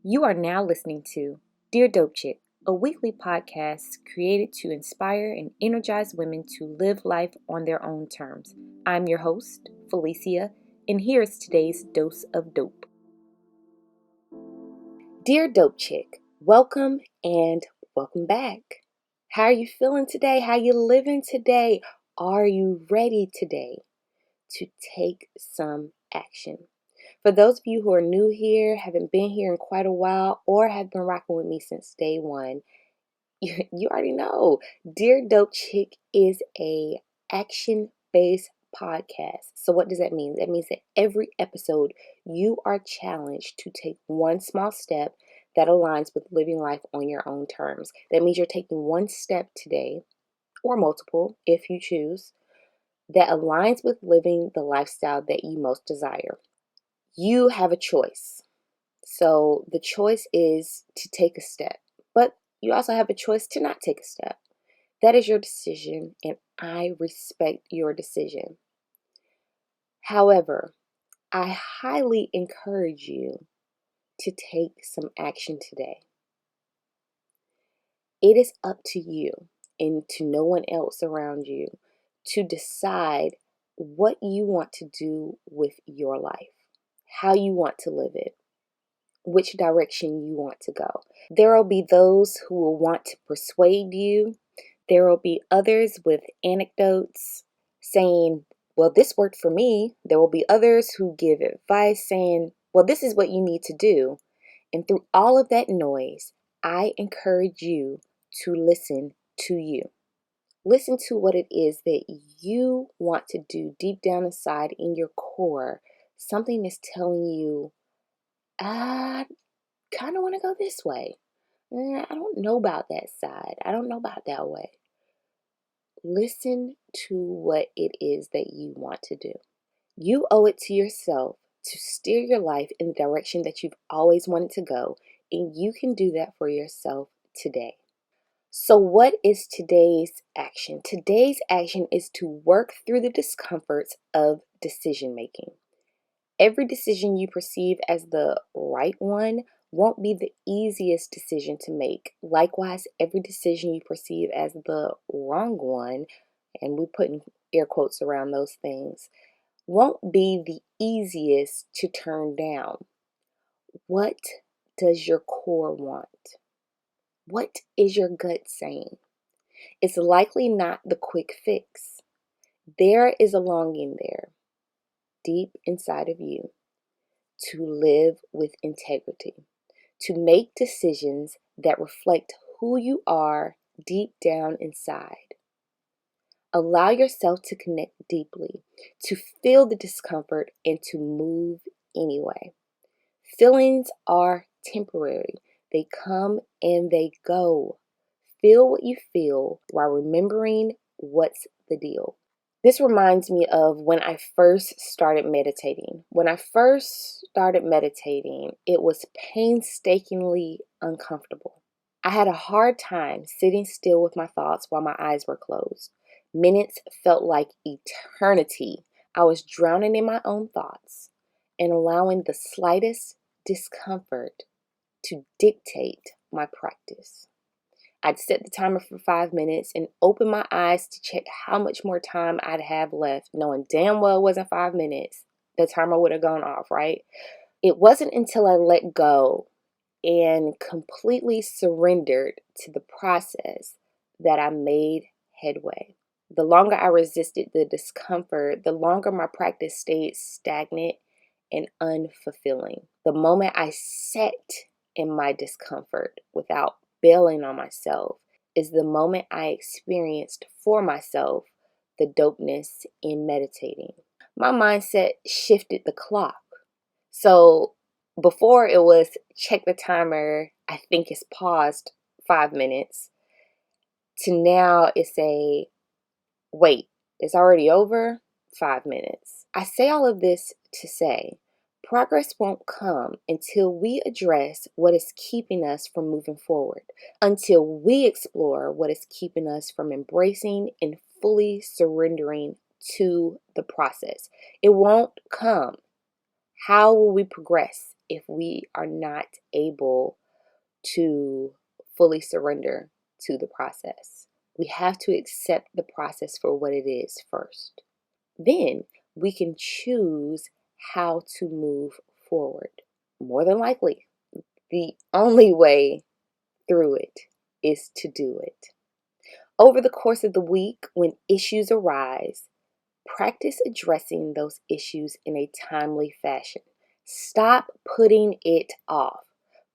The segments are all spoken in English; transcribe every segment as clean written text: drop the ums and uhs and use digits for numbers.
You are now listening to Dear Dope Chick, a weekly podcast created to inspire and energize women to live life on their own terms. I'm your host, Felicia, and here is today's dose of dope. Dear Dope Chick, welcome and welcome back. How are you feeling today? How you living today? Are you ready today to take some action? For those of you who are new here, haven't been here in quite a while, or have been rocking with me since day one, you already know. Dear Dope Chick is a action-based podcast. So what does that mean? That means that every episode you are challenged to take one small step that aligns with living life on your own terms. That means you're taking one step today, or multiple if you choose, that aligns with living the lifestyle that you most desire. You have a choice. So the choice is to take a step, but you also have a choice to not take a step. That is your decision, and I respect your decision. However, I highly encourage you to take some action today. It is up to you and to no one else around you to decide what you want to do with your life, how you want to live it, which direction you want to go. There will be those who will want to persuade you. There will be others with anecdotes saying, well, this worked for me. There will be others who give advice saying, well, this is what you need to do. And through all of that noise, I encourage you to listen to you. Listen to what it is that you want to do deep down inside in your core. Something is telling you, I kind of want to go this way. I don't know about that side. I don't know about that way. Listen to what it is that you want to do. You owe it to yourself to steer your life in the direction that you've always wanted to go, and you can do that for yourself today. So what is today's action? Today's action is to work through the discomforts of decision making. Every decision you perceive as the right one won't be the easiest decision to make. Likewise, every decision you perceive as the wrong one, and we put in air quotes around those things, won't be the easiest to turn down. What does your core want? What is your gut saying? It's likely not the quick fix. There is a longing there, deep inside of you, to live with integrity, to make decisions that reflect who you are deep down inside. Allow yourself to connect deeply, to feel the discomfort, and to move anyway. Feelings are temporary. They come and they go. Feel what you feel while remembering what's the deal. This reminds me of when I first started meditating. When I first started meditating, it was painstakingly uncomfortable. I had a hard time sitting still with my thoughts while my eyes were closed. Minutes felt like eternity. I was drowning in my own thoughts and allowing the slightest discomfort to dictate my practice. I'd set the timer for 5 minutes and open my eyes to check how much more time I'd have left, knowing damn well it wasn't 5 minutes. The timer would have gone off, right? It wasn't until I let go and completely surrendered to the process that I made headway. The longer I resisted the discomfort, the longer my practice stayed stagnant and unfulfilling. The moment I sat in my discomfort without bailing on myself is the moment I experienced for myself the dopeness in meditating. My mindset shifted the clock. So before it was check the timer, I think it's paused 5 minutes, to now it's a wait, it's already over 5 minutes. I say all of this to say progress won't come until we address what is keeping us from moving forward, until we explore what is keeping us from embracing and fully surrendering to the process. It won't come. How will we progress if we are not able to fully surrender to the process. We have to accept the process for what it is first. Then we can choose how to move forward. More than likely, the only way through it is to do it. Over the course of the week, when issues arise, practice addressing those issues in a timely fashion. Stop putting it off.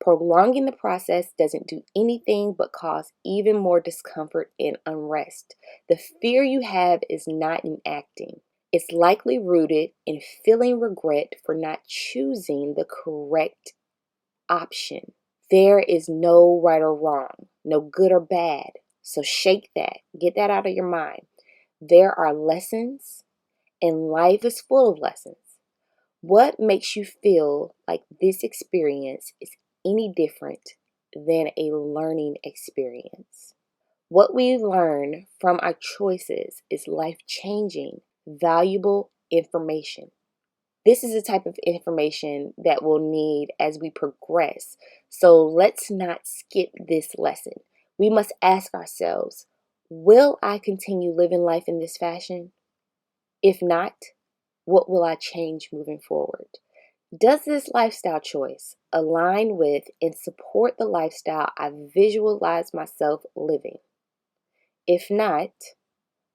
Prolonging the process doesn't do anything but cause even more discomfort and unrest. The fear you have is not in acting. It's likely rooted in feeling regret for not choosing the correct option. There is no right or wrong, no good or bad. So shake that. Get that out of your mind. There are lessons, and life is full of lessons. What makes you feel like this experience is any different than a learning experience? What we learn from our choices is life-changing, valuable information. This is the type of information that we'll need as we progress. So let's not skip this lesson. We must ask ourselves, will I continue living life in this fashion? If not, what will I change moving forward? Does this lifestyle choice align with and support the lifestyle I visualize myself living? If not,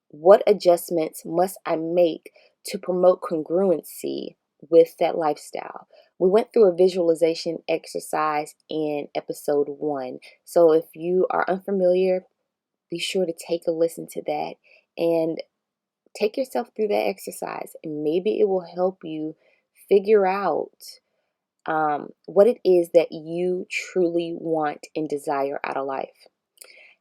what adjustments must I make to promote congruency with that lifestyle? We went through a visualization exercise in episode 1. So if you are unfamiliar, be sure to take a listen to that and take yourself through that exercise. And maybe it will help you figure out what it is that you truly want and desire out of life.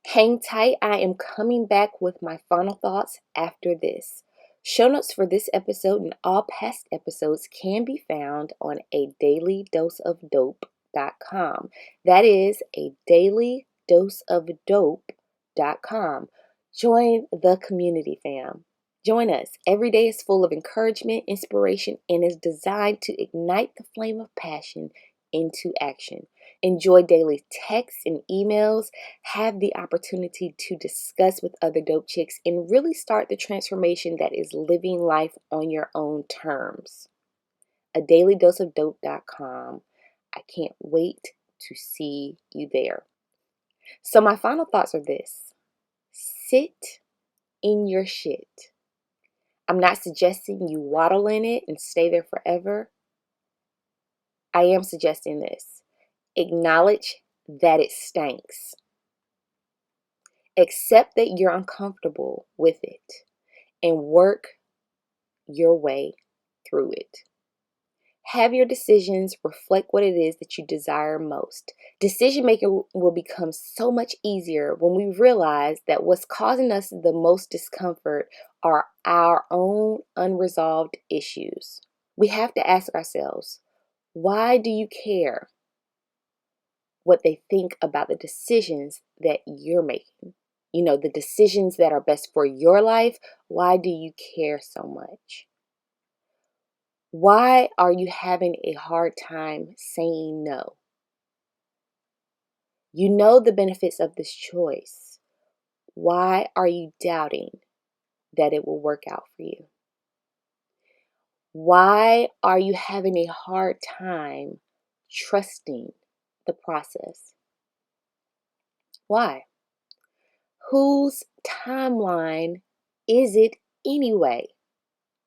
Hang tight. I am coming back with my final thoughts after this. Show notes for this episode and all past episodes can be found on a dailydoseofdope.com. That is a dailydoseofdope.com. Join the community, fam. Join us. Every day is full of encouragement, inspiration, and is designed to ignite the flame of passion into action. Enjoy daily texts and emails. Have the opportunity to discuss with other dope chicks and really start the transformation that is living life on your own terms. A dailydoseofdope.com. I can't wait to see you there. So my final thoughts are this. Sit in your shit. I'm not suggesting you waddle in it and stay there forever. I am suggesting this. Acknowledge that it stinks. Accept that you're uncomfortable with it and work your way through it. Have your decisions reflect what it is that you desire most. Decision making will become so much easier when we realize that what's causing us the most discomfort are our own unresolved issues. We have to ask ourselves, why do you care what they think about the decisions that you're making? You know, the decisions that are best for your life. Why do you care so much? Why are you having a hard time saying no? You know the benefits of this choice. Why are you doubting that it will work out for you? Why are you having a hard time trusting the process? Why? Whose timeline is it anyway?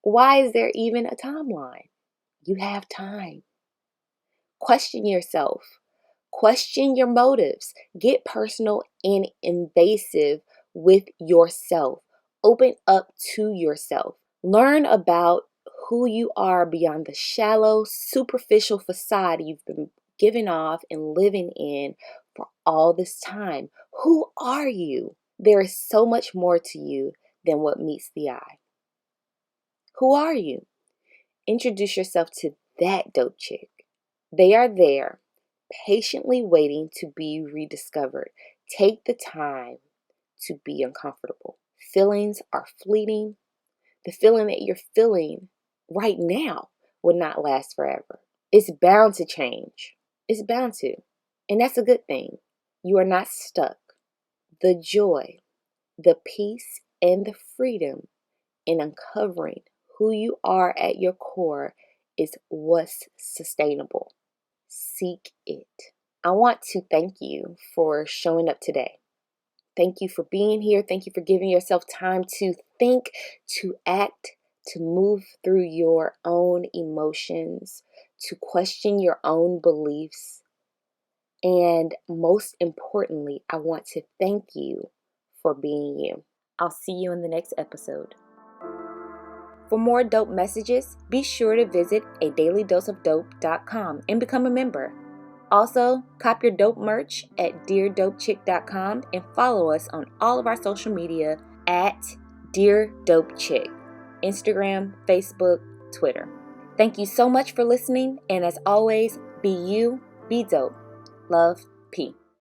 Why is there even a timeline? You have time. Question yourself. Question your motives. Get personal and invasive with yourself. Open up to yourself. Learn about who you are beyond the shallow, superficial facade you've been giving off and living in for all this time. Who are you? There is so much more to you than what meets the eye. Who are you? Introduce yourself to that dope chick. They are there, patiently waiting to be rediscovered. Take the time to be uncomfortable. Feelings are fleeting. The feeling that you're feeling right now will not last forever. It's bound to change. It's bound to. And that's a good thing. You are not stuck. The joy, the peace, and the freedom in uncovering who you are at your core is what's sustainable. Seek it. I want to thank you for showing up today. Thank you for being here. Thank you for giving yourself time to think, to act, to move through your own emotions, to question your own beliefs. And most importantly, I want to thank you for being you. I'll see you in the next episode. For more dope messages, be sure to visit adailydoseofdope.com and become a member. Also, cop your dope merch at deardopechick.com and follow us on all of our social media at Dear Dope Chick, Instagram, Facebook, Twitter. Thank you so much for listening, and as always, be you, be dope. Love, P.